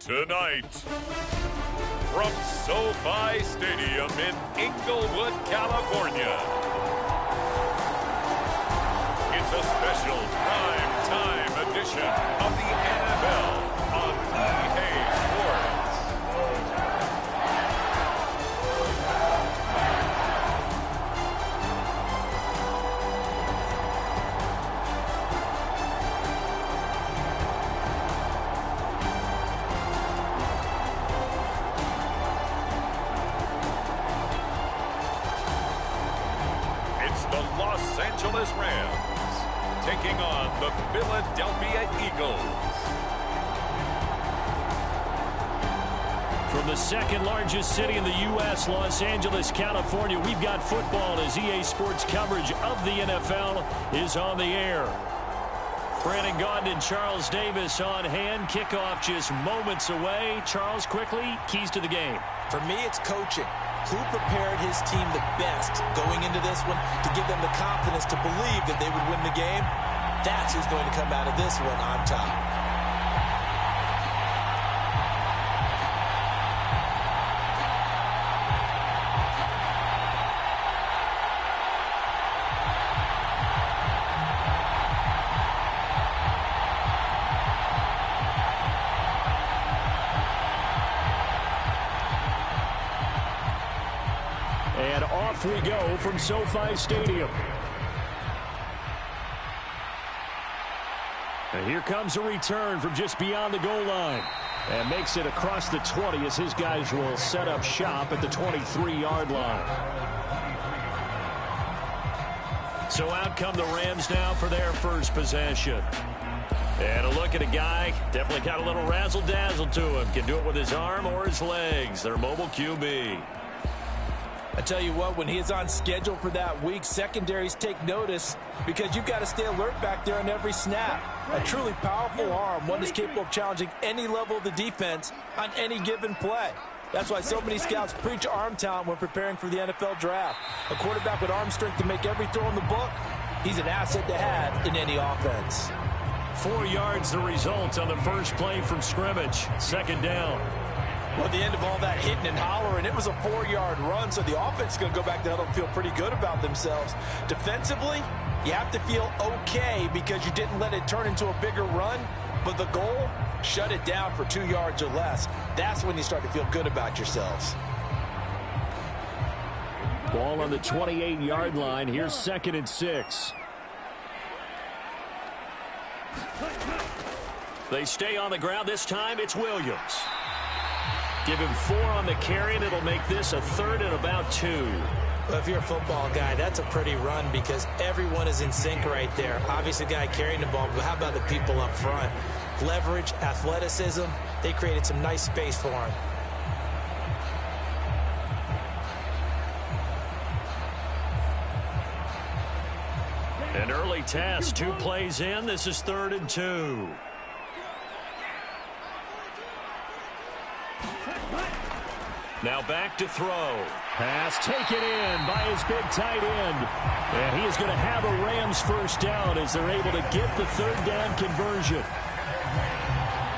Tonight, from SoFi Stadium in Inglewood, California, it's a special prime time edition of the NFL on EA Sports. The Los Angeles Rams taking on the Philadelphia Eagles. From the second largest city in the U.S., Los Angeles, California, we've got football as EA Sports coverage of the NFL is on the air. Brandon Gaudin and Charles Davis on hand. Kickoff just moments away. Charles, quickly, keys to the game. For me, it's coaching. Who prepared his team the best going into this one to give them the confidence to believe that they would win the game? That's who's going to come out of this one on top. And off we go from SoFi Stadium. And here comes a return from just beyond the goal line. And makes it across the 20 as his guys will set up shop at the 23-yard line. So out come the Rams now for their first possession. And a look at a guy, definitely got a little razzle-dazzle to him. Can do it with his arm or his legs. Their mobile QB. I tell you what, when he is on schedule for that week, secondaries take notice because you've got to stay alert back there on every snap. A truly powerful arm, one that's capable of challenging any level of the defense on any given play. That's why so many scouts preach arm talent when preparing for the NFL draft. A quarterback with arm strength to make every throw in the book, he's an asset to have in any offense. 4 yards the result on the first play from scrimmage. Second down. Well, at the end of all that hitting and hollering, it was a 4-yard run, so the offense is going to go back to huddle and feel pretty good about themselves. Defensively, you have to feel okay because you didn't let it turn into a bigger run, but the goal, shut it down for 2 yards or less. That's when you start to feel good about yourselves. Ball on the 28-yard line. Here's 2nd and 6. They stay on the ground. This time it's Williams. Give him 4 on the carry, and it'll make this a 3rd and about 2. Well, if you're a football guy, that's a pretty run because everyone is in sync right there. Obviously, the guy carrying the ball, but how about the people up front? Leverage, athleticism, they created some nice space for him. An early task, 2 plays in. This is 3rd and 2. Now back to throw. Pass taken in by his big tight end. And he is going to have a Rams first down as they're able to get the 3rd down conversion.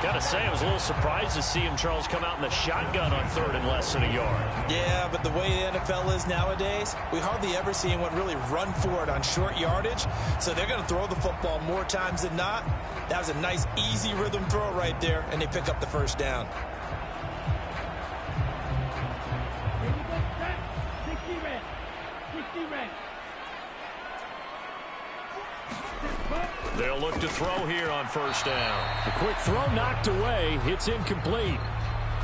Got to say, I was a little surprised to see him, Charles, come out in the shotgun on 3rd and less than a yard. Yeah, but the way the NFL is nowadays, we hardly ever see anyone really run for it on short yardage. So they're going to throw the football more times than not. That was a nice, easy rhythm throw right there, and they pick up the first down. They'll look to throw here on first down. A quick throw knocked away. It's incomplete.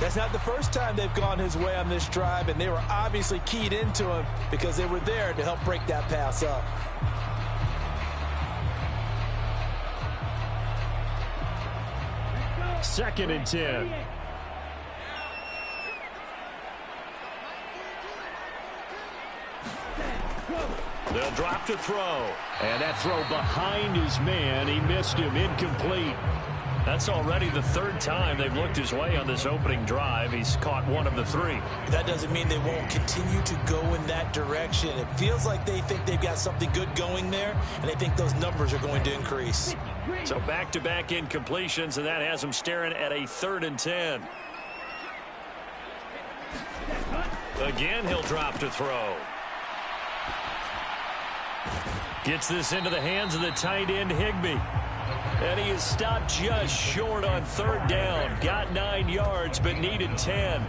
That's not the first time they've gone his way on this drive, and they were obviously keyed into him because they were there to help break that pass up. Second and 10. They'll drop to throw. And that throw behind his man. He missed him. Incomplete. That's already the 3rd time they've looked his way on this opening drive. He's caught 1 of the 3. That doesn't mean they won't continue to go in that direction. It feels like they think they've got something good going there, and they think those numbers are going to increase. So back-to-back incompletions, and that has him staring at a 3rd and 10. Again, he'll drop to throw. Gets this into the hands of the tight end, Higbee. And he is stopped just short on 3rd down. Got 9 yards, but needed 10.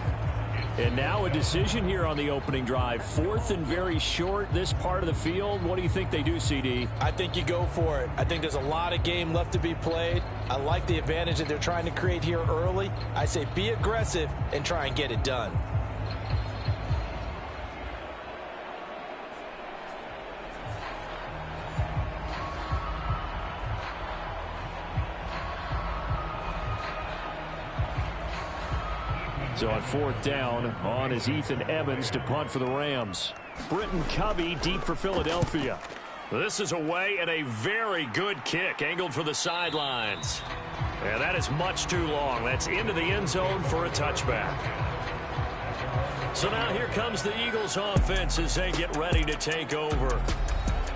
And now a decision here on the opening drive. 4th and very short, this part of the field. What do you think they do, CD? I think you go for it. I think there's a lot of game left to be played. I like the advantage that they're trying to create here early. I say be aggressive and try and get it done. So on 4th down, on is Ethan Evans to punt for the Rams. Britton Covey deep for Philadelphia. This is away and a very good kick angled for the sidelines. And that is much too long. That's into the end zone for a touchback. So now here comes the Eagles offense as they get ready to take over.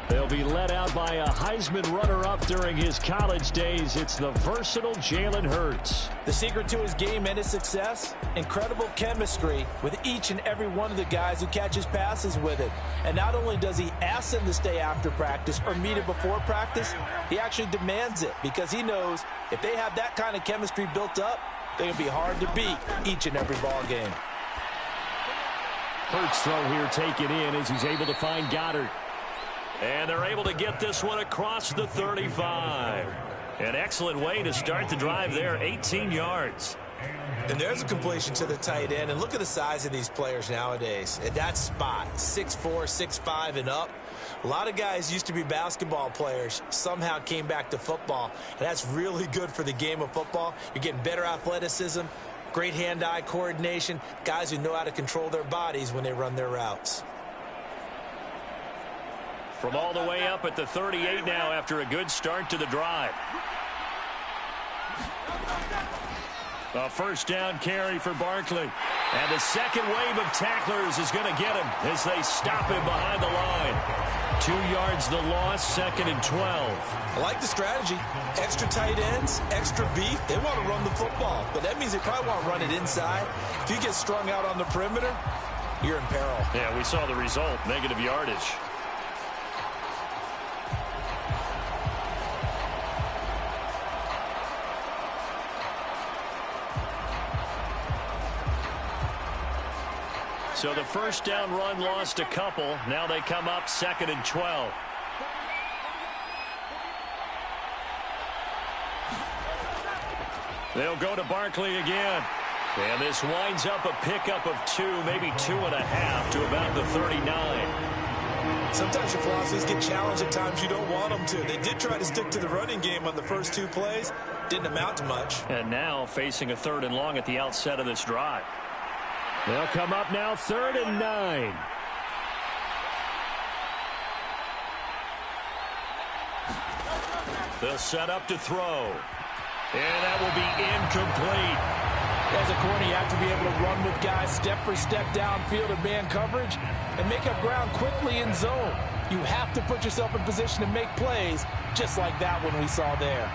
They'll be led out by a Heisman runner-up during his college days. It's the versatile Jalen Hurts. The secret to his game and his success, incredible chemistry with each and every one of the guys who catches passes with it. And not only does he ask them to stay after practice or meet it before practice, he actually demands it because he knows if they have that kind of chemistry built up, they're going to be hard to beat each and every ball game. Hurts throw here taken in as he's able to find Goddard. And they're able to get this one across the 35. An excellent way to start the drive there, 18 yards. And there's a completion to the tight end. And look at the size of these players nowadays. At that spot, 6'4", 6'5", and up. A lot of guys used to be basketball players, somehow came back to football. And that's really good for the game of football. You're getting better athleticism, great hand-eye coordination, guys who know how to control their bodies when they run their routes. From all the way up at the 38 now after a good start to the drive. A 1st down carry for Barkley. And the second wave of tacklers is going to get him as they stop him behind the line. 2 yards the loss, 2nd and 12. I like the strategy. Extra tight ends, extra beef. They want to run the football, but that means they probably want to run it inside. If you get strung out on the perimeter, you're in peril. Yeah, we saw the result, negative yardage. So the 1st down run lost a couple. Now they come up 2nd and 12. They'll go to Barkley again. And this winds up a pickup of 2, maybe 2.5 to about the 39. Sometimes your philosophies get challenged at times you don't want them to. They did try to stick to the running game on the first 2 plays. Didn't amount to much. And now facing a 3rd and long at the outset of this drive. They'll come up now 3rd and 9. They'll set up to throw. And that will be incomplete. As a corner, you have to be able to run with guys step for step downfield in man coverage and make up ground quickly in zone. You have to put yourself in position to make plays just like that one we saw there.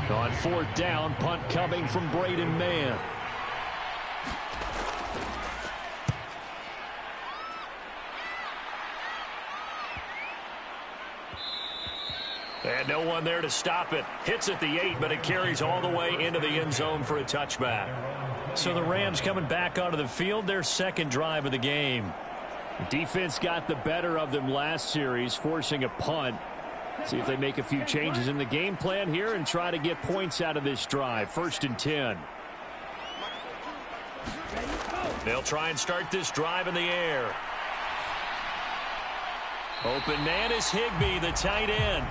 On 4th down, punt coming from Braden Mann. And no one there to stop it. Hits at the 8, but it carries all the way into the end zone for a touchback. So the Rams coming back onto the field, their 2nd drive of the game. The defense got the better of them last series, forcing a punt. See if they make a few changes in the game plan here and try to get points out of this drive. 1st and 10. They'll try and start this drive in the air. Open man is Higbee, the tight end.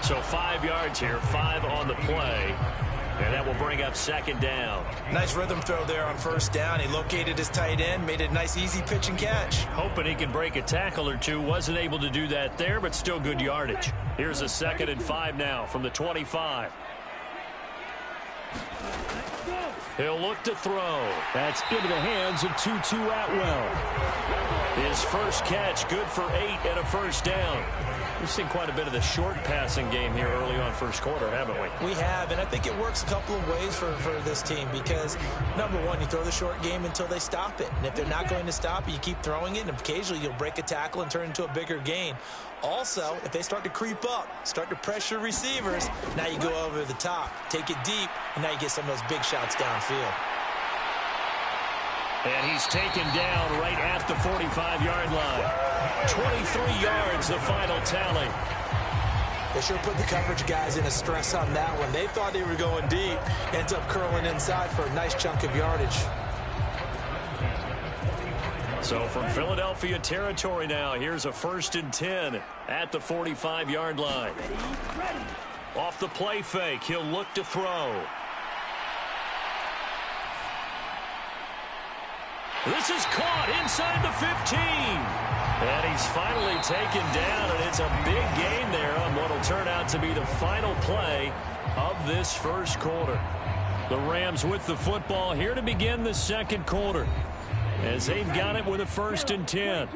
So 5 yards here, 5 on the play. And that will bring up 2nd down. Nice rhythm throw there on 1st down. He located his tight end, made it a nice easy pitch and catch. Hoping he can break a tackle or two. Wasn't able to do that there, but still good yardage. Here's a 2nd and 5 now from the 25. He'll look to throw. That's into the hands of Tutu Atwell. His first catch, good for 8 and a first down. We've seen quite a bit of the short passing game here early on first quarter, haven't we? We have, and I think it works a couple of ways for this team because, number one, you throw the short game until they stop it. And if they're not going to stop it, you keep throwing it, and occasionally you'll break a tackle and turn it into a bigger gain. Also, if they start to creep up, start to pressure receivers, now you go over the top, take it deep, and now you get some of those big shots downfield. And he's taken down right at the 45-yard line. 23 yards, the final tally. They sure put the coverage guys in a stress on that one. They thought they were going deep. Ends up curling inside for a nice chunk of yardage. So from Philadelphia territory now, here's a 1st and 10 at the 45-yard line. Off the play fake, he'll look to throw. This is caught inside the 15. And he's finally taken down, and it's a big gain there on what will turn out to be the final play of this first quarter. The Rams with the football here to begin the second quarter as they've got it with a 1st and 10.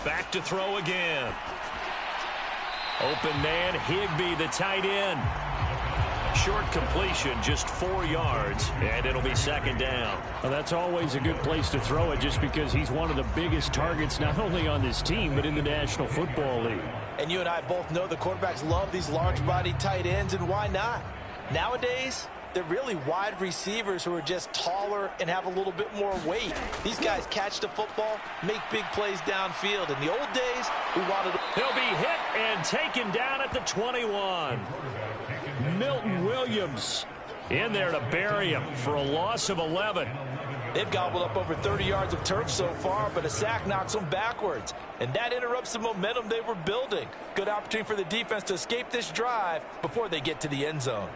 Back to throw again. Open man, Higbee, the tight end. Short completion, just 4 yards, and it'll be 2nd down. Well, that's always a good place to throw it just because he's one of the biggest targets not only on this team but in the National Football League. And you and I both know the quarterbacks love these large-bodied tight ends, and why not? Nowadays, they're really wide receivers who are just taller and have a little bit more weight. These guys catch the football, make big plays downfield. In the old days, we wanted to... He'll be hit and taken down at the 21. Milton Williams in there to bury him for a loss of 11. They've gobbled up over 30 yards of turf so far, but a sack knocks them backwards. And that interrupts the momentum they were building. Good opportunity for the defense to escape this drive before they get to the end zone.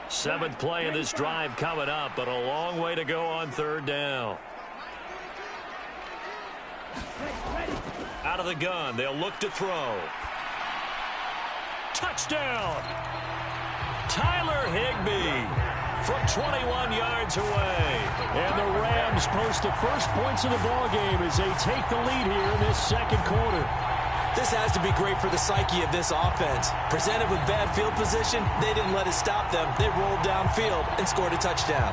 Seventh play of this drive coming up, but a long way to go on 3rd down. Out of the gun, they'll look to throw. Touchdown! Tyler Higbee from 21 yards away. And the Rams post the first points of the ball game as they take the lead here in this second quarter. This has to be great for the psyche of this offense. Presented with bad field position, they didn't let it stop them. They rolled downfield and scored a touchdown.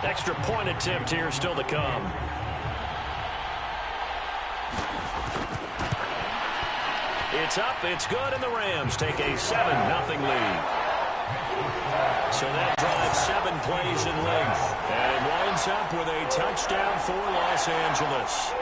Extra point attempt here still to come. It's up, it's good, and the Rams take a 7-0 lead. So that drives 7 plays in length and winds up with a touchdown for Los Angeles.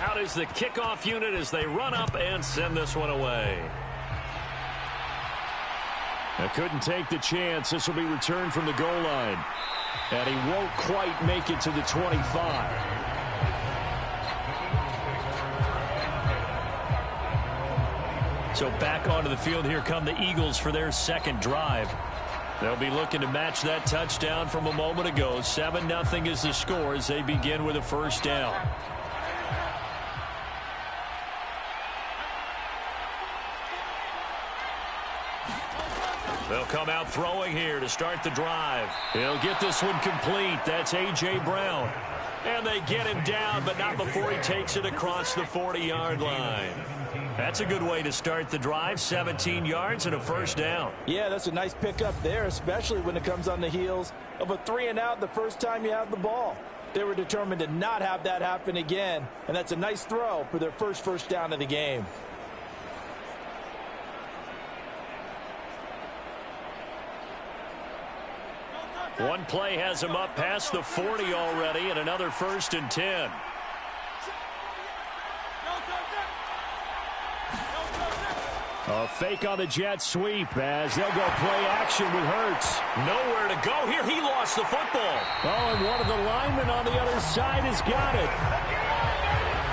Out is the kickoff unit as they run up and send this one away. I couldn't take the chance. This will be returned from the goal line. And he won't quite make it to the 25. So back onto the field, here come the Eagles for their second drive. They'll be looking to match that touchdown from a moment ago. 7-0 is the score as they begin with a 1st down. They'll come out throwing here to start the drive. He'll get this one complete. That's A.J. Brown. And they get him down, but not before he takes it across the 40-yard line. That's a good way to start the drive. 17 yards and a 1st down. Yeah, that's a nice pickup there, especially when it comes on the heels of a 3-and-out the first time you have the ball. They were determined to not have that happen again, and that's a nice throw for their first down of the game. One play has him up past the 40 already, and another 1st and 10. A fake on the jet sweep as they'll go play action with Hurts. Nowhere to go here. He lost the football. Oh, and one of the linemen on the other side has got it.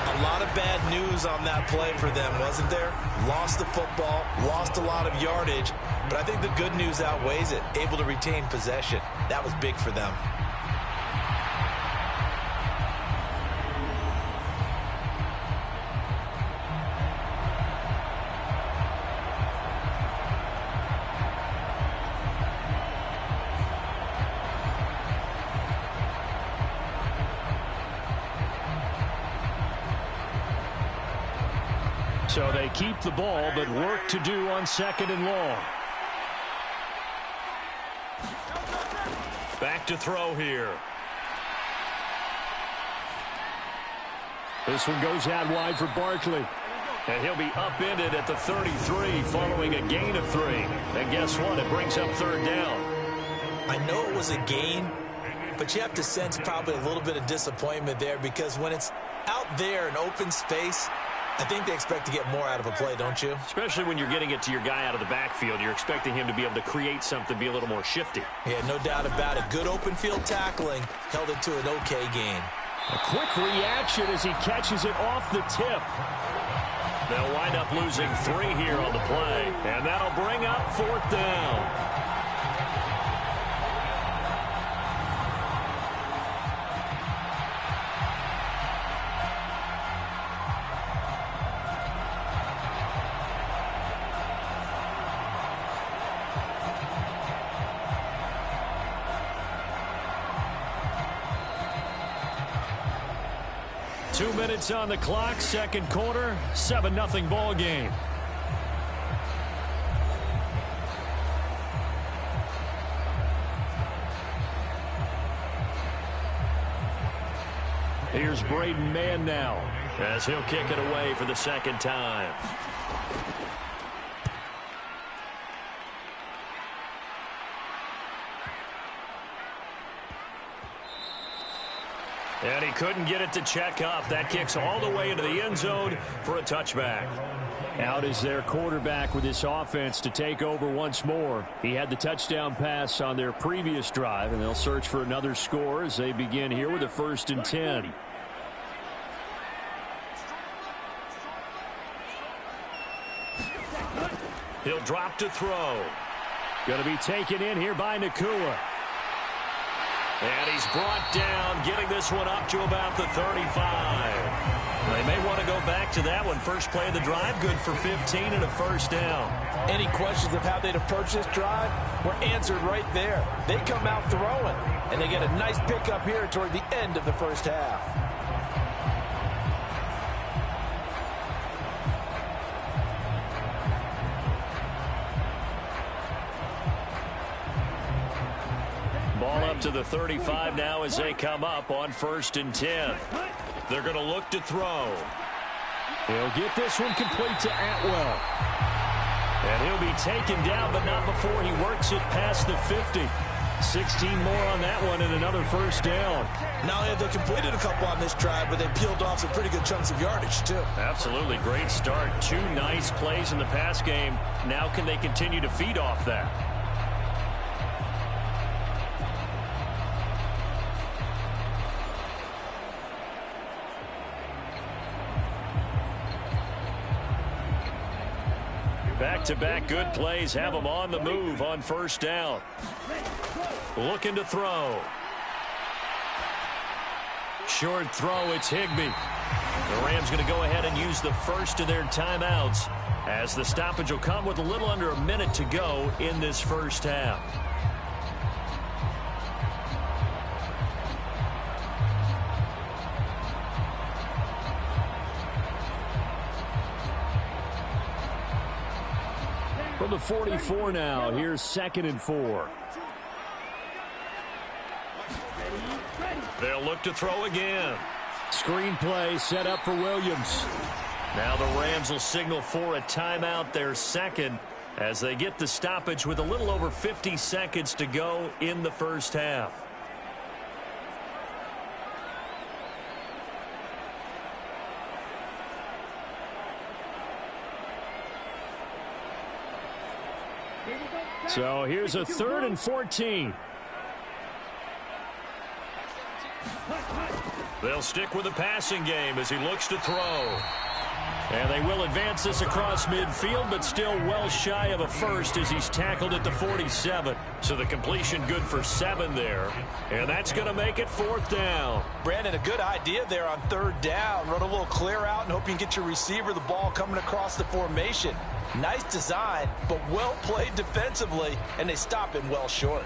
A lot of bad news on that play for them, wasn't there? Lost the football, lost a lot of yardage, but I think the good news outweighs it. Able to retain possession. That was big for them. So they keep the ball, but work to do on 2nd and long. Back to throw here. This one goes out wide for Barkley. And he'll be upended at the 33 following a gain of 3. And guess what? It brings up 3rd down. I know it was a gain, but you have to sense probably a little bit of disappointment there because when it's out there in open space, I think they expect to get more out of a play, don't you? Especially when you're getting it to your guy out of the backfield. You're expecting him to be able to create something, be a little more shifty. Yeah, no doubt about it. Good open field tackling held it to an okay gain. A quick reaction as he catches it off the tip. They'll wind up losing 3 here on the play, and that'll bring up 4th down. Two minutes on the clock, 2nd quarter, 7-0 ball game. Here's Braden Mann now as he'll kick it away for the 2nd time. And he couldn't get it to check up. That kicks all the way into the end zone for a touchback. Out is their quarterback with this offense to take over once more. He had the touchdown pass on their previous drive, and they'll search for another score as they begin here with a 1st and 10. He'll drop to throw. Going to be taken in here by Nakua. And he's brought down, getting this one up to about the 35. They may want to go back to that one. First play of the drive, good for 15 and a 1st down. Any questions of how they'd approach this drive were answered right there. They come out throwing, and they get a nice pickup here toward the end of the 1st half. Ball up to the 35 now as they come up on 1st and 10. They're going to look to throw. He'll get this one complete to Atwell. And he'll be taken down, but not before he works it past the 50. 16 more on that one and another 1st down. Not only have they completed a couple on this drive, but they peeled off some pretty good chunks of yardage, too. Absolutely. Great start. 2 nice plays in the pass game. Now can they continue to feed off that? Back-to-back good plays have them on the move on 1st down. Looking to throw. Short throw, it's Higbee. The Rams going to go ahead and use the first of their timeouts as the stoppage will come with a little under a minute to go in this 1st half. From the 44 now, here's 2nd and 4. They'll look to throw again. Screen play set up for Williams. Now the Rams will signal for a timeout, their 2nd, as they get the stoppage with a little over 50 seconds to go in the first half. So here's a 3rd and 14. They'll stick with the passing game as he looks to throw. And they will advance this across midfield, but still well shy of a first as he's tackled at the 47. So the completion good for 7 there. And that's going to make it 4th down. Brandon, a good idea there on 3rd down. Run a little clear out and hope you can get your receiver the ball coming across the formation. Nice design, but well played defensively, and they stop him well short.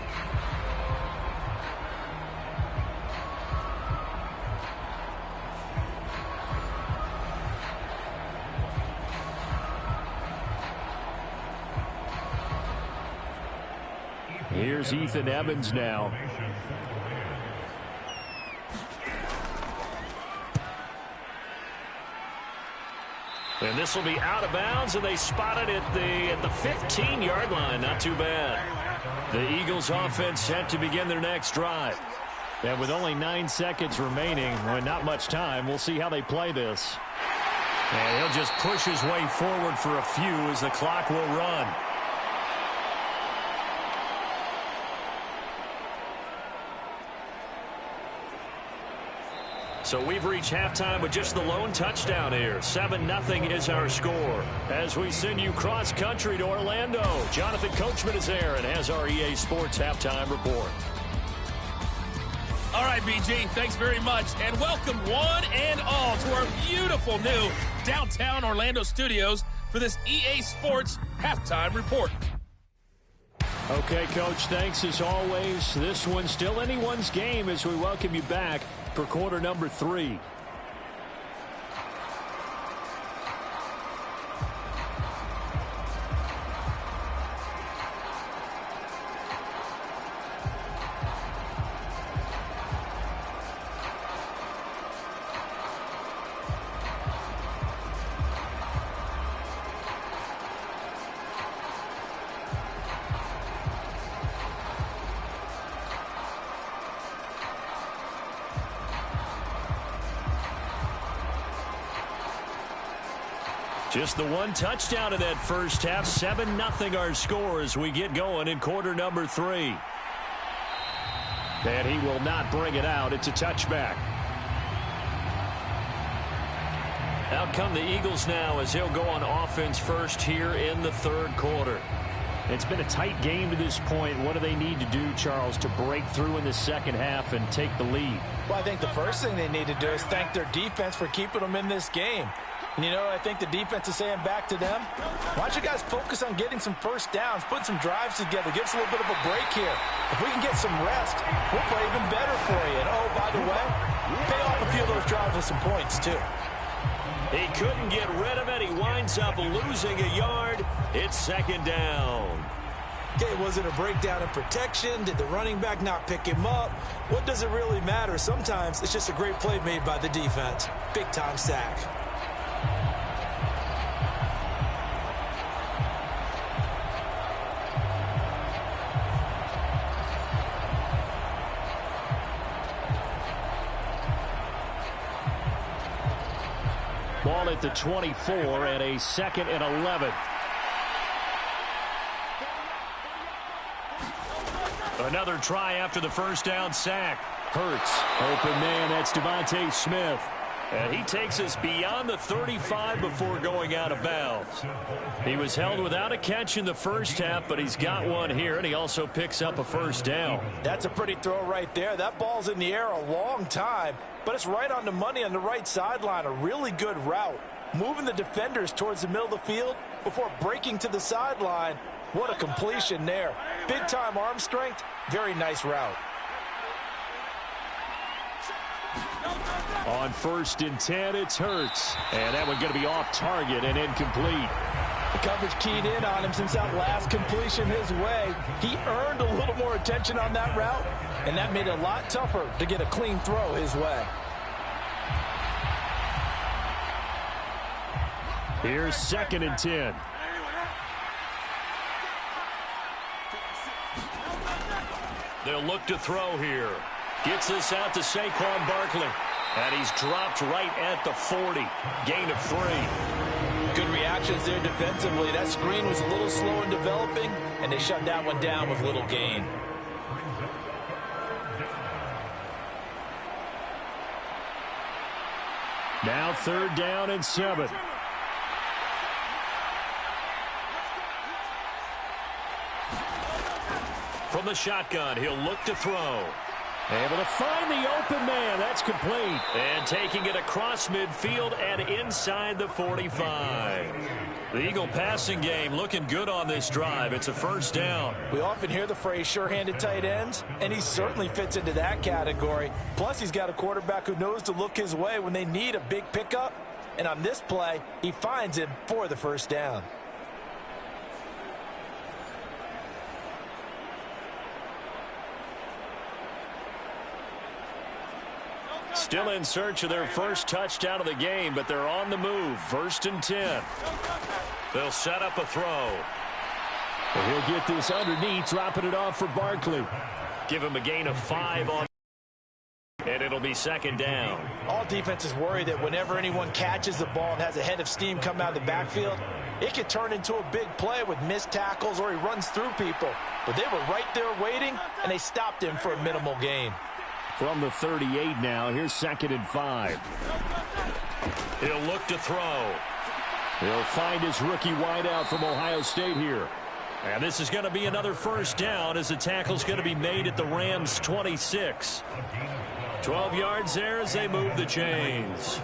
Here's Ethan Evans now. And this will be out of bounds, and they spot it at the 15-yard line. Not too bad. The Eagles offense set to begin their next drive. And with only 9 seconds remaining, and not much time, we'll see how they play this. And he'll just push his way forward for a few as the clock will run. So we've reached halftime with just the lone touchdown here. 7-0 is our score. As we send you cross-country to Orlando, Jonathan Coachman is there and has our EA Sports halftime report. All right, BG, thanks very much. And welcome one and all to our beautiful new downtown Orlando studios for this EA Sports halftime report. Okay, Coach, thanks as always. This one's still anyone's game as we welcome you back for quarter number 3. Just the one touchdown in that first half. 7-0 our score as we get going in quarter number 3. And he will not bring it out. It's a touchback. Out come the Eagles now as he'll go on offense first here in the 3rd quarter. It's been a tight game to this point. What do they need to do, Charles, to break through in the second half and take the lead? Well, I think the first thing they need to do is thank their defense for keeping them in this game. And, you know, I think the defense is saying back to them, why don't you guys focus on getting some first downs, put some drives together, give us a little bit of a break here. If we can get some rest, we'll play even better for you. And, oh, by the way, pay off a few of those drives with some points, too. He couldn't get rid of it. He winds up losing a yard. It's 2nd down. Okay, was it a breakdown in protection? Did the running back not pick him up? What does it really matter? Sometimes it's just a great play made by the defense. Big-time sack. Ball at the 24 and a 2nd and 11. Another try after the first down sack. Hurts. Open man, that's Devontae Smith. And he takes us beyond the 35 before going out of bounds. He was held without a catch in the first half, but he's got one here, and he also picks up a first down. That's a pretty throw right there. That ball's in the air a long time, but it's right on the money on the right sideline. A really good route. Moving the defenders towards the middle of the field before breaking to the sideline. What a completion there. Big-time arm strength. Very nice route. On 1st and 10, it's Hurts. And that one going to be off target and incomplete. The coverage keyed in on him since that last completion his way. He earned a little more attention on that route, and that made it a lot tougher to get a clean throw his way. Here's 2nd and 10. They'll look to throw here. Gets this out to Saquon Barkley. And he's dropped right at the 40. Gain of 3. Good reactions there defensively. That screen was a little slow in developing, and they shut that one down with little gain. Now 3rd down and 7. From the shotgun, he'll look to throw. Able to find the open man. That's complete. And taking it across midfield and inside the 45. The Eagle passing game looking good on this drive. It's a 1st down. We often hear the phrase sure-handed tight ends, and he certainly fits into that category. Plus, he's got a quarterback who knows to look his way when they need a big pickup. And on this play, he finds him for the 1st down. Still in search of their first touchdown of the game, but they're on the move. 1st and 10. They'll set up a throw. And he'll get this underneath, dropping it off for Barkley. Give him a gain of 5 on, and it'll be 2nd down. All defenses worry that whenever anyone catches the ball and has a head of steam come out of the backfield, it could turn into a big play with missed tackles or he runs through people. But they were right there waiting, and they stopped him for a minimal gain. From the 38 now, here's 2nd and 5. He'll look to throw. He'll find his rookie wideout from Ohio State here. And this is going to be another 1st down as the tackle's going to be made at the Rams' 26. 12 yards there as they move the chains.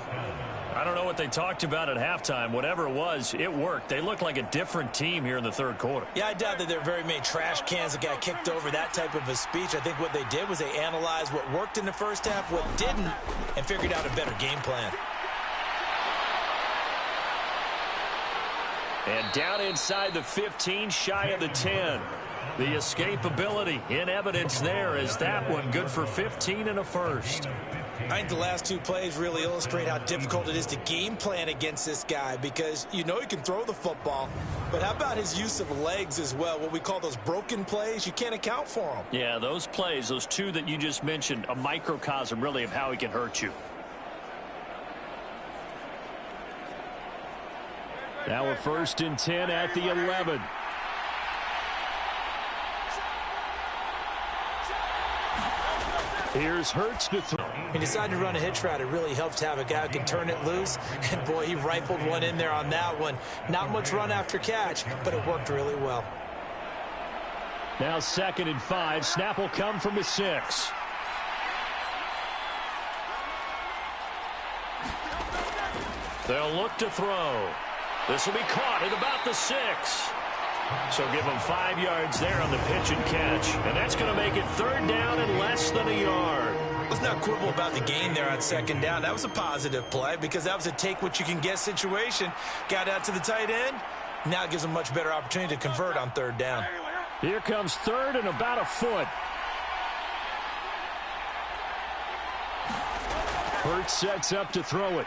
I don't know what they talked about at halftime. Whatever it was, it worked. They look like a different team here in the 3rd quarter. Yeah, I doubt that there are very many trash cans that got kicked over that type of a speech. I think what they did was they analyzed what worked in the 1st half, what didn't, and figured out a better game plan. And down inside the 15, shy of the 10. The escapability in evidence there is that one good for 15 and a 1st. I think the last 2 plays really illustrate how difficult it is to game plan against this guy because you know he can throw the football, but how about his use of legs as well, what we call those broken plays? You can't account for them. Yeah, those plays, those 2 that you just mentioned, a microcosm really of how he can hurt you. Now a 1st and 10 at the 11. Here's Hurts to throw. He decided to run a hitch route. It really helps to have a guy who can turn it loose. And, boy, he rifled one in there on that one. Not much run after catch, but it worked really well. Now 2nd and 5. Snap will come from the 6. They'll look to throw. This will be caught at about the 6. So give him 5 yards there on the pitch and catch. And that's going to make it 3rd down and less than a yard. Let's not quibble about the gain there on 2nd down. That was a positive play because that was a take-what-you-can-get situation. Got out to the tight end. Now it gives him a much better opportunity to convert on 3rd down. Here comes 3rd and about a foot. Hurts sets up to throw it.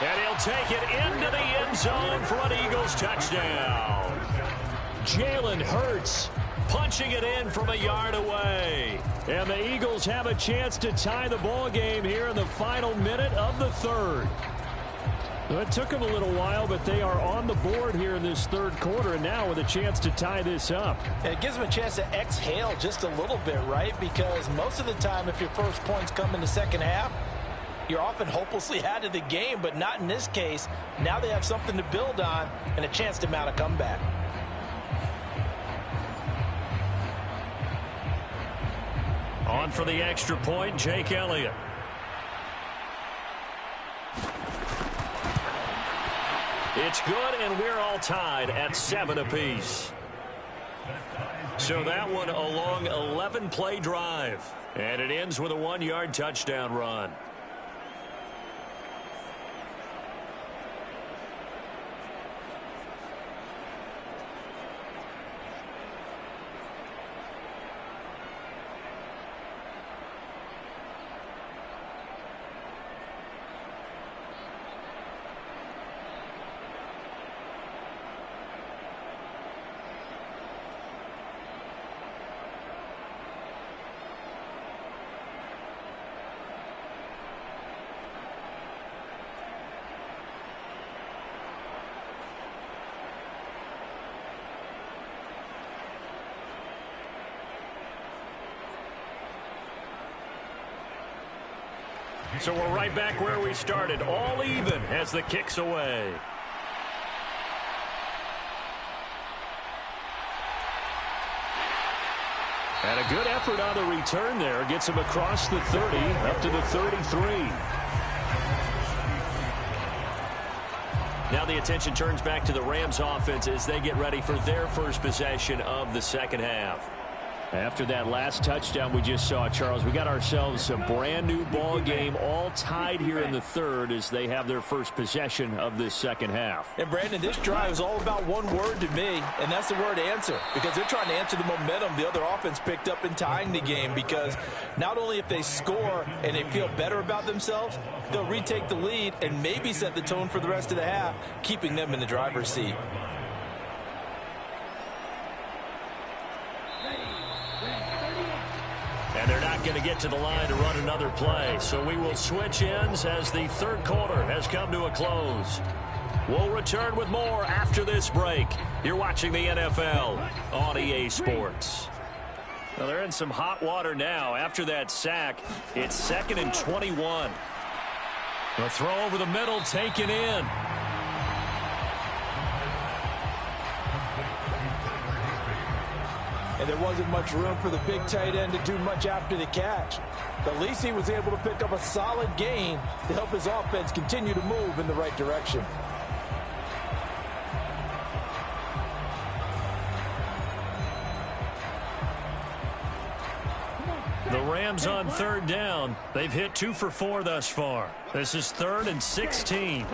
And he'll take it into the end zone for an Eagles touchdown. Jalen Hurts punching it in from a yard away. And the Eagles have a chance to tie the ball game here in the final minute of the 3rd. It took them a little while, but they are on the board here in this 3rd quarter, and now with a chance to tie this up. And it gives them a chance to exhale just a little bit, right? Because most of the time, if your first points come in the 2nd half, you're often hopelessly out of the game, but not in this case. Now they have something to build on and a chance to mount a comeback. On for the extra point, Jake Elliott. It's good, and we're all tied at 7 apiece. So that one a long 11-play drive, and it ends with a 1-yard touchdown run. So we're right back where we started, all even as the kick's away. And a good effort on the return there. Gets him across the 30, up to the 33. Now the attention turns back to the Rams offense as they get ready for their first possession of the second half. After that last touchdown we just saw, Charles, we got ourselves a brand new ball game, all tied here in the third as they have their first possession of this second half. And Brandon, this drive is all about one word to me, and that's the word answer, because they're trying to answer the momentum the other offense picked up in tying the game, because not only if they score and they feel better about themselves, they'll retake the lead and maybe set the tone for the rest of the half, keeping them in the driver's seat. And they're not going to get to the line to run another play. So we will switch ends as the third quarter has come to a close. We'll return with more after this break. You're watching the NFL on EA Sports. Well, they're in some hot water now. After that sack, it's 2nd and 21. The throw over the middle taken in. And there wasn't much room for the big tight end to do much after the catch. At least he was able to pick up a solid gain to help his offense continue to move in the right direction. The Rams on third down. They've hit 2 for 4 thus far. This is 3rd and 16.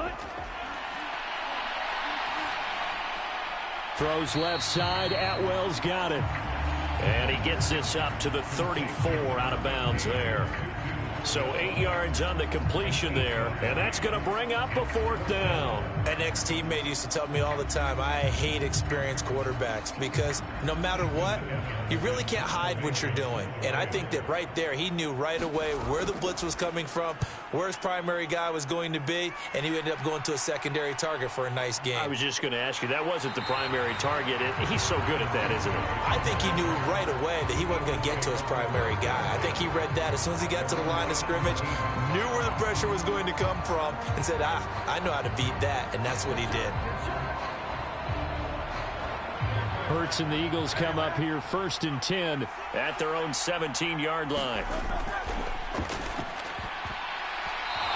Throws left side. Atwell's got it. And he gets this up to the 34 out of bounds there. So 8 yards on the completion there, and that's going to bring up a 4th down. An ex-teammate used to tell me all the time, I hate experienced quarterbacks because no matter what, you really can't hide what you're doing. And I think that right there, he knew right away where the blitz was coming from, where his primary guy was going to be, and he ended up going to a secondary target for a nice game. I was just going to ask you, that wasn't the primary target. He's so good at that, isn't he? I think he knew right away that he wasn't going to get to his primary guy. I think he read that as soon as he got to the line of scrimmage, knew where the pressure was going to come from, and said, I know how to beat that, and that's what he did. Hurts and the Eagles come up here 1st and 10 at their own 17-yard line.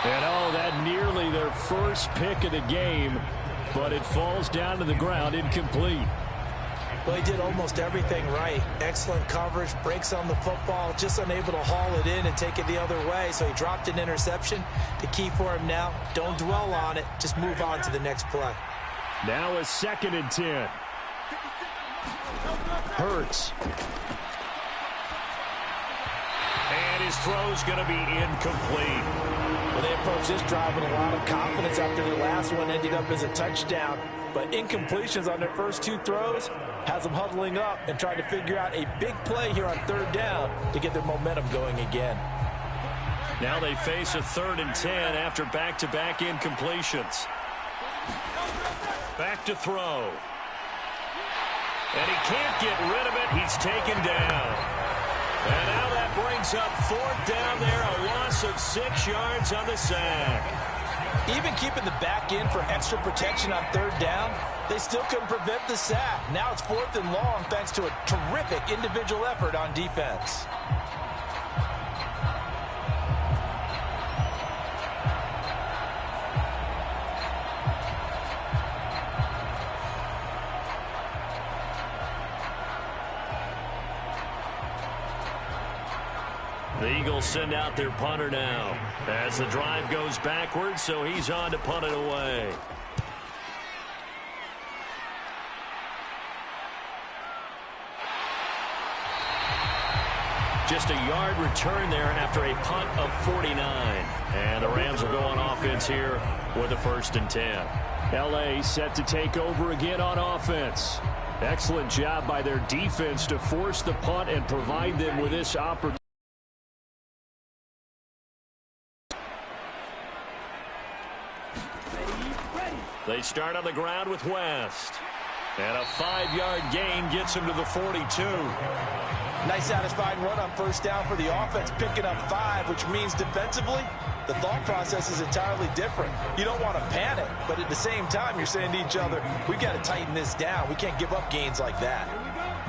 And that nearly their first pick of the game, but it falls down to the ground incomplete. Well, he did almost everything right. Excellent coverage, breaks on the football, just unable to haul it in and take it the other way. So he dropped an interception. The key for him now, don't dwell on it. Just move on to the next play. Now a 2nd and 10. Hurts. And his throw's going to be incomplete. Well, they approached this drive with a lot of confidence after their last one ended up as a touchdown. But incompletions on their first 2 throws has them huddling up and trying to figure out a big play here on 3rd down to get their momentum going again. Now they face a 3rd and 10 after back-to-back incompletions. Back to throw. And he can't get rid of it. He's taken down. And now that brings up 4th down there, a loss of 6 yards on the sack. Even keeping the back in for extra protection on 3rd down, they still couldn't prevent the sack. Now it's 4th and long thanks to a terrific individual effort on defense. The Eagles send out their punter now as the drive goes backwards, so he's on to punt it away. Just a yard return there after a punt of 49. And the Rams will go on offense here with a 1st and 10. L.A. set to take over again on offense. Excellent job by their defense to force the punt and provide them with this opportunity. They start on the ground with West. And a 5-yard gain gets him to the 42. Nice satisfying run on first down for the offense, picking up 5, which means defensively, the thought process is entirely different. You don't want to panic, but at the same time, you're saying to each other, we've got to tighten this down. We can't give up gains like that.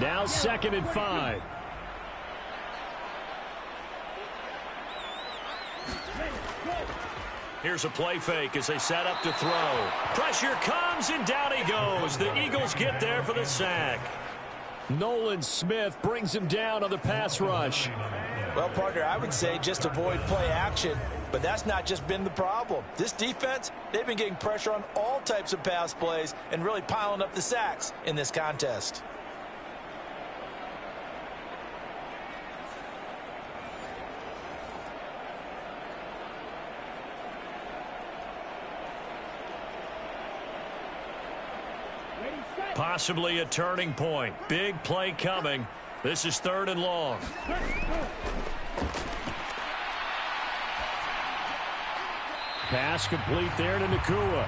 Now 2nd and 5. Here's a play fake as they set up to throw. Pressure comes, and down he goes. The Eagles get there for the sack. Nolan Smith brings him down on the pass rush. Well, partner, I would say just avoid play action, but that's not just been the problem. This defense, they've been getting pressure on all types of pass plays and really piling up the sacks in this contest. Possibly a turning point. Big play coming. This is 3rd and long. Pass complete there to Nakua.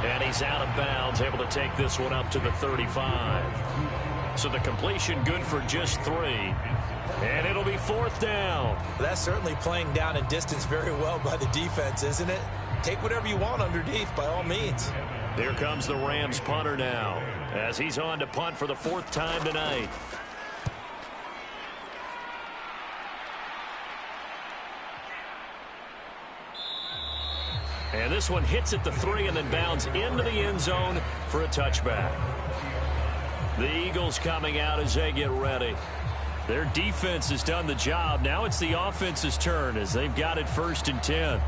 And he's out of bounds, able to take this one up to the 35. So the completion good for just 3. And it'll be 4th down. That's certainly playing down and distance very well by the defense, isn't it? Take whatever you want underneath, by all means. Here comes the Rams punter now, as he's on to punt for the 4th time tonight. And this one hits at the 3 and then bounds into the end zone for a touchback. The Eagles coming out as they get ready. Their defense has done the job. Now it's the offense's turn as they've got it 1st and 10.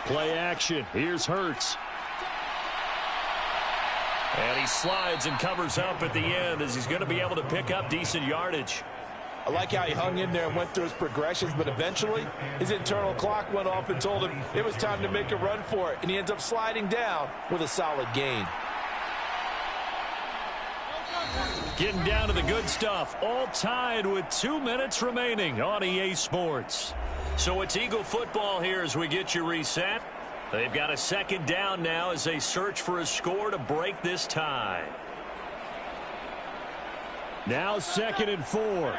Play action. Here's Hurts. And he slides and covers up at the end as he's going to be able to pick up decent yardage. I like how he hung in there and went through his progressions, but eventually his internal clock went off and told him it was time to make a run for it, and he ends up sliding down with a solid gain. Getting down to the good stuff, all tied with 2 minutes remaining on EA Sports. So it's Eagle football here as we get you reset. They've got a 2nd down now as they search for a score to break this tie. Now 2nd and 4.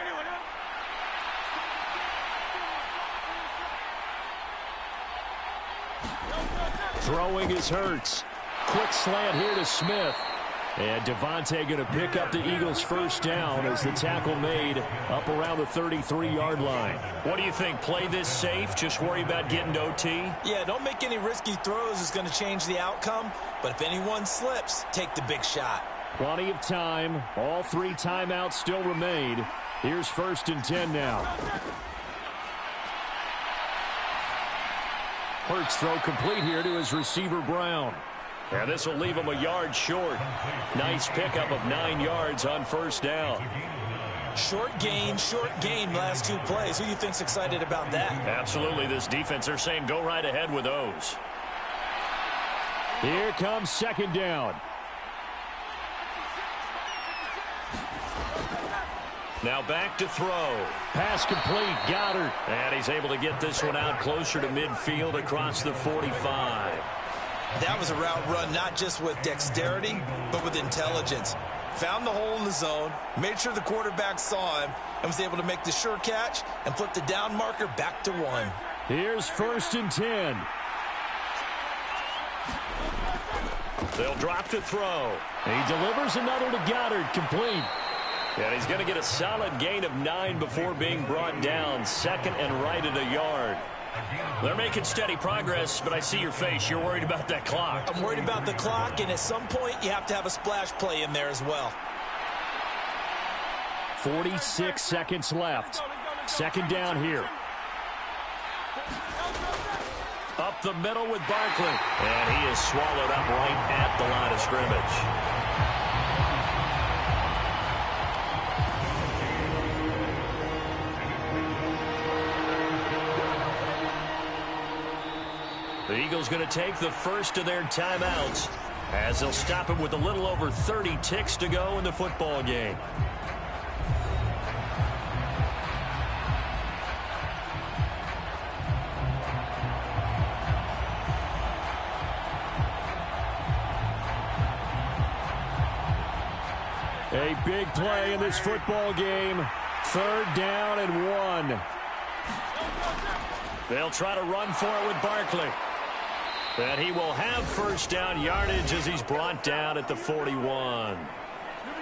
Throwing is Hurts. Quick slant here to Smith. And Devontae going to pick up the Eagles' 1st down as the tackle made up around the 33-yard line. What do you think? Play this safe? Just worry about getting to OT? Yeah, don't make any risky throws. It's going to change the outcome. But if anyone slips, take the big shot. Plenty of time. All 3 timeouts still remain. Here's 1st and 10 now. Hurts throw complete here to his receiver Brown. Yeah, this will leave him a yard short. Nice pickup of 9 yards on 1st down. Short gain, last 2 plays. Who do you think's excited about that? Absolutely, this defense, they're saying go right ahead with those. Here comes 2nd down. Now back to throw. Pass complete, Goddard. And he's able to get this one out closer to midfield across the 45. That was a route run not just with dexterity, but with intelligence. Found the hole in the zone, made sure the quarterback saw him, and was able to make the sure catch and flip the down marker back to 1. Here's 1st and 10. They'll drop to throw. He delivers another to Goddard, complete. And he's going to get a solid gain of 9 before being brought down. 2nd and right at a yard. They're making steady progress, but I see your face. You're worried about that clock. I'm worried about the clock, and at some point, you have to have a splash play in there as well. 46 seconds left. 2nd down here. Up the middle with Barkley. And he is swallowed up right at the line of scrimmage. The Eagles going to take the first of their timeouts as they'll stop him with a little over 30 ticks to go in the football game. A big play in this football game. 3rd down and 1. They'll try to run for it with Barkley. And he will have 1st down yardage as he's brought down at the 41.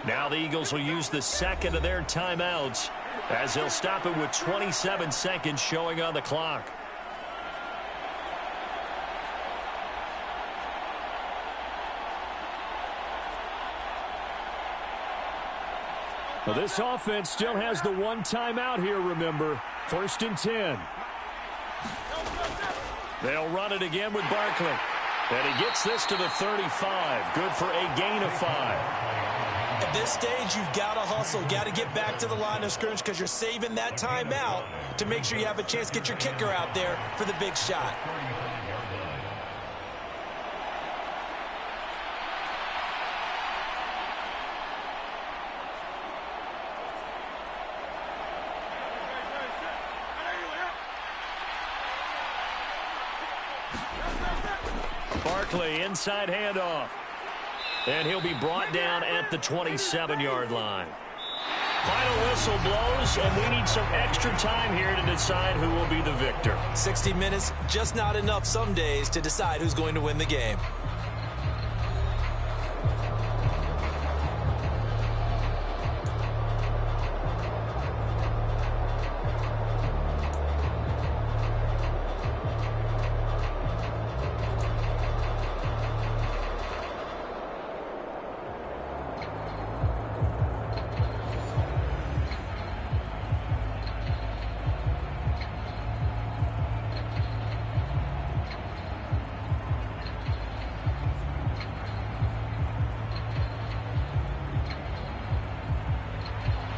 Now the Eagles will use the 2nd of their timeouts as they'll stop it with 27 seconds showing on the clock. Well, this offense still has the 1 timeout here, remember. 1st and 10. They'll run it again with Barkley. And he gets this to the 35. Good for a gain of 5. At this stage, you've got to hustle. Got to get back to the line of scrimmage because you're saving that timeout to make sure you have a chance to get your kicker out there for the big shot. Barkley, inside handoff. And he'll be brought down at the 27-yard line. Final whistle blows, and we need some extra time here to decide who will be the victor. 60 minutes, just not enough some days to decide who's going to win the game.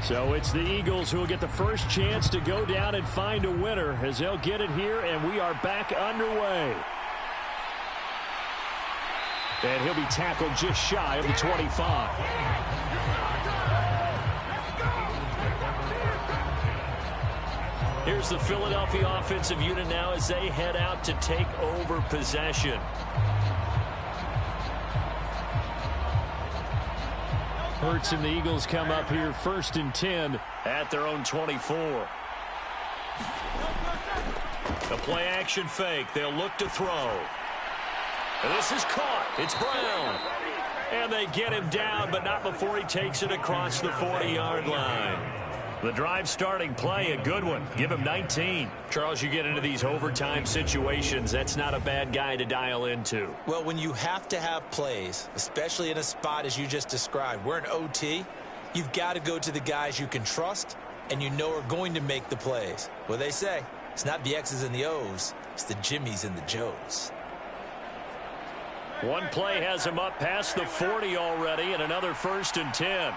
So it's the Eagles who will get the first chance to go down and find a winner as they'll get it here, and we are back underway. And he'll be tackled just shy of the 25. Here's the Philadelphia offensive unit now as they head out to take over possession. Hurts and the Eagles come up here 1st and 10 at their own 24. The play action fake. They'll look to throw. And this is caught. It's Brown. And they get him down, but not before he takes it across the 40-yard line. The drive starting play, a good one. Give him 19. Charles, you get into these overtime situations, that's not a bad guy to dial into. Well, when you have to have plays, especially in a spot as you just described, we're in OT, you've got to go to the guys you can trust and you know are going to make the plays. Well, they say it's not the X's and the O's, it's the Jimmys and the Joes. One play has him up past the 40 already, and another 1st and 10.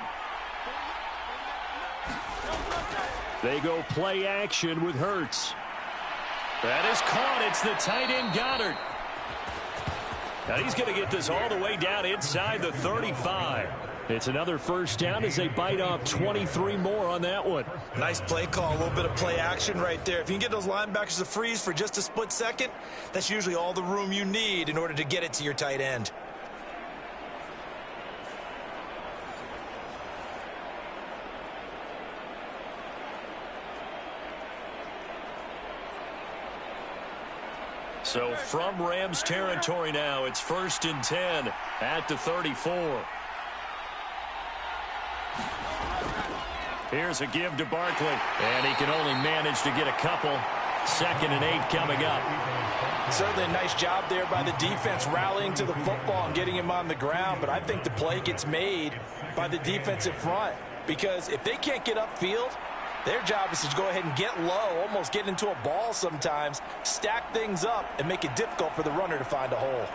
They go play action with Hurts. That is caught. It's the tight end Goddard. Now he's going to get this all the way down inside the 35. It's another 1st down as they bite off 23 more on that one. Nice play call, a little bit of play action right there. If you can get those linebackers to freeze for just a split second, that's usually all the room you need in order to get it to your tight end. So from Rams territory now, it's 1st and 10 at the 34. Here's a give to Barkley, and he can only manage to get a couple. 2nd and 8 coming up. Certainly a nice job there by the defense rallying to the football and getting him on the ground, but I think the play gets made by the defensive front because if they can't get upfield, their job is to go ahead and get low, almost get into a ball sometimes, stack things up, and make it difficult for the runner to find a hole.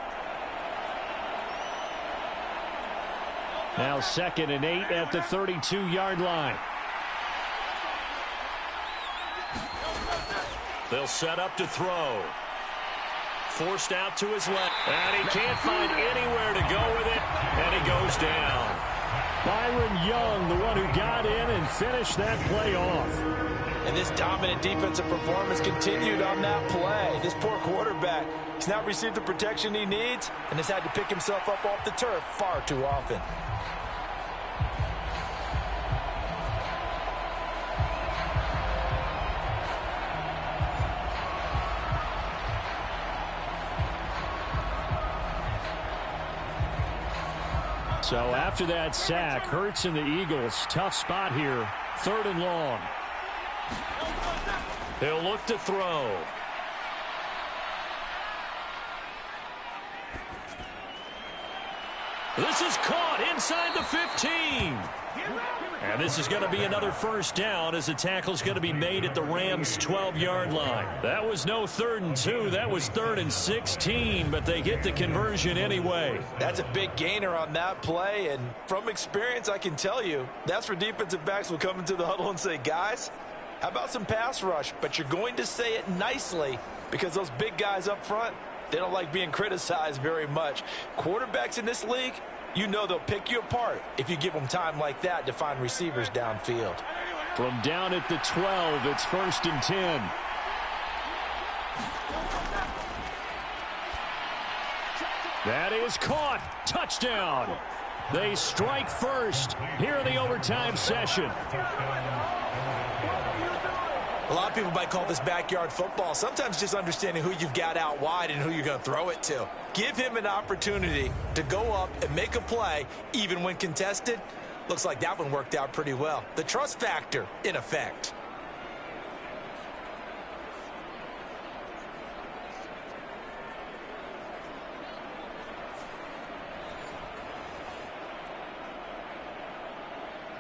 Now 2nd and 8 at the 32-yard line. They'll set up to throw. Forced out to his left. And he can't find anywhere to go with it, and he goes down. Byron Young, the one who got in and finished that play off. And this dominant defensive performance continued on that play. This poor quarterback, he's not received the protection he needs and has had to pick himself up off the turf far too often. So after that sack, Hurts and the Eagles, tough spot here. 3rd and long. He'll look to throw. This is caught inside the 15. And this is going to be another first down as the tackle's going to be made at the Rams' 12-yard line. That was no 3rd and 2. That was 3rd and 16, but they get the conversion anyway. That's a big gainer on that play, and from experience, I can tell you, that's where defensive backs will come into the huddle and say, guys, how about some pass rush? But you're going to say it nicely because those big guys up front, they don't like being criticized very much. Quarterbacks in this league, you know they'll pick you apart if you give them time like that to find receivers downfield. From down at the 12, it's 1st and 10. That is caught. Touchdown. They strike first here in the overtime session. A lot of people might call this backyard football. Sometimes just understanding who you've got out wide and who you're going to throw it to. Give him an opportunity to go up and make a play, even when contested. Looks like that one worked out pretty well. The trust factor in effect.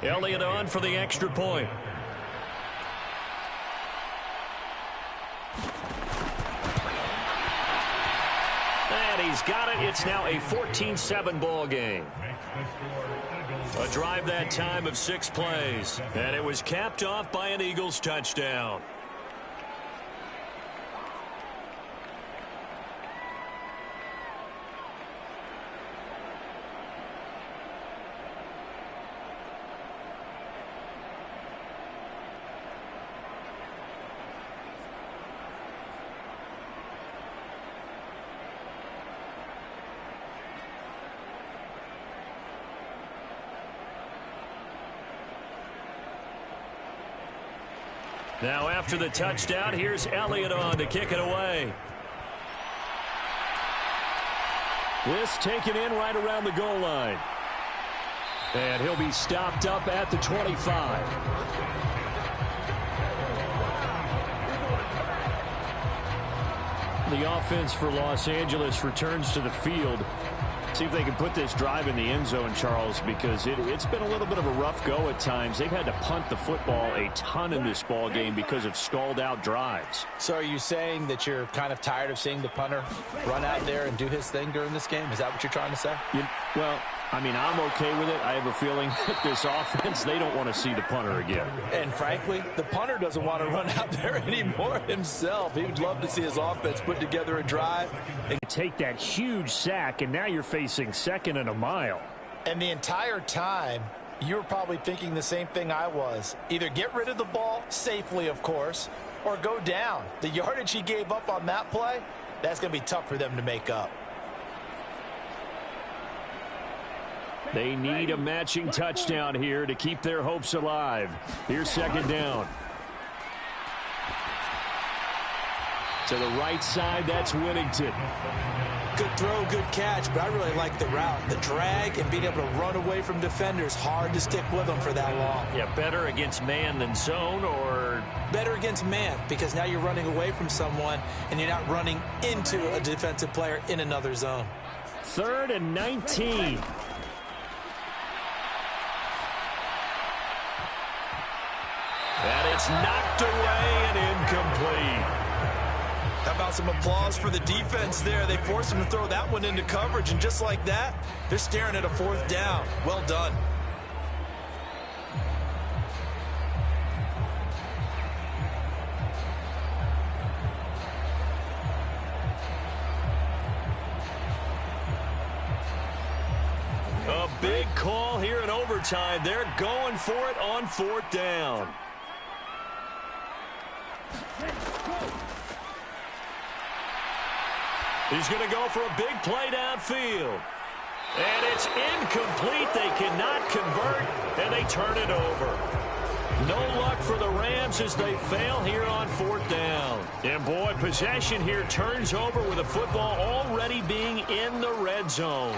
Elliott on for the extra point. And he's got it. It's now a 14-7 ball game. A drive that time of 6 plays. And it was capped off by an Eagles touchdown. Now after the touchdown, here's Elliott on to kick it away. This taken in right around the goal line. And he'll be stopped up at the 25. The offense for Los Angeles returns to the field. See if they can put this drive in the end zone, Charles, because it's been a little bit of a rough go at times. They've had to punt the football a ton in this ball game because of stalled-out drives. So are you saying that you're kind of tired of seeing the punter run out there and do his thing during this game? Is that what you're trying to say? Well, I mean, I'm okay with it. I have a feeling that this offense, they don't want to see the punter again. And frankly, the punter doesn't want to run out there anymore himself. He would love to see his offense put together a drive. And take that huge sack, and now you're facing 2nd and a mile. And the entire time, you were probably thinking the same thing I was. Either get rid of the ball, safely, of course, or go down. The yardage he gave up on that play, that's going to be tough for them to make up. They need a matching touchdown here to keep their hopes alive. Here's 2nd down. To the right side, that's Whittington. Good throw, good catch, but I really like the route. The drag and being able to run away from defenders, hard to stick with them for that long. Yeah, better against man than zone, or? Better against man, because now you're running away from someone and you're not running into a defensive player in another zone. 3rd and 19. And it's knocked away and incomplete. How about some applause for the defense there? They forced him to throw that one into coverage, and just like that, they're staring at a 4th down. Well done. A big call here in overtime. They're going for it on 4th down. He's going to go for a big play downfield. And it's incomplete. They cannot convert, and they turn it over. No luck for the Rams as they fail here on 4th down. And, boy, possession here turns over with the football already being in the red zone.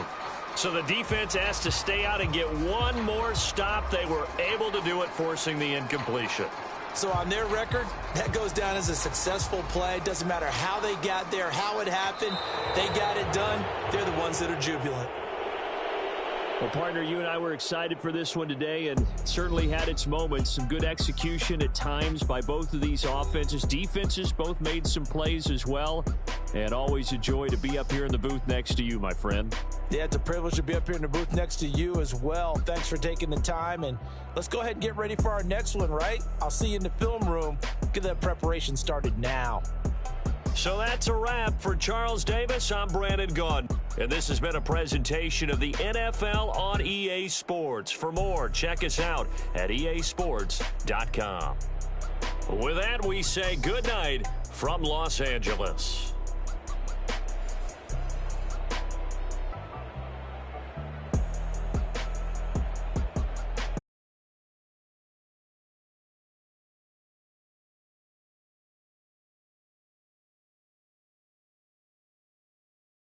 So the defense asked to stay out and get one more stop. They were able to do it, forcing the incompletion. So on their record, that goes down as a successful play. Doesn't matter how they got there, how it happened. They got it done. They're the ones that are jubilant. Well, partner, you and I were excited for this one today, and certainly had its moments. Some good execution at times by both of these offenses. Defenses both made some plays as well, and always a joy to be up here in the booth next to you, my friend. Yeah, it's a privilege to be up here in the booth next to you as well. Thanks for taking the time, and let's go ahead and get ready for our next one, right? I'll see you in the film room. Get that preparation started now. So that's a wrap for Charles Davis. I'm Brandon Gaudin, and this has been a presentation of the NFL on EA Sports. For more, check us out at easports.com. With that, we say good night from Los Angeles.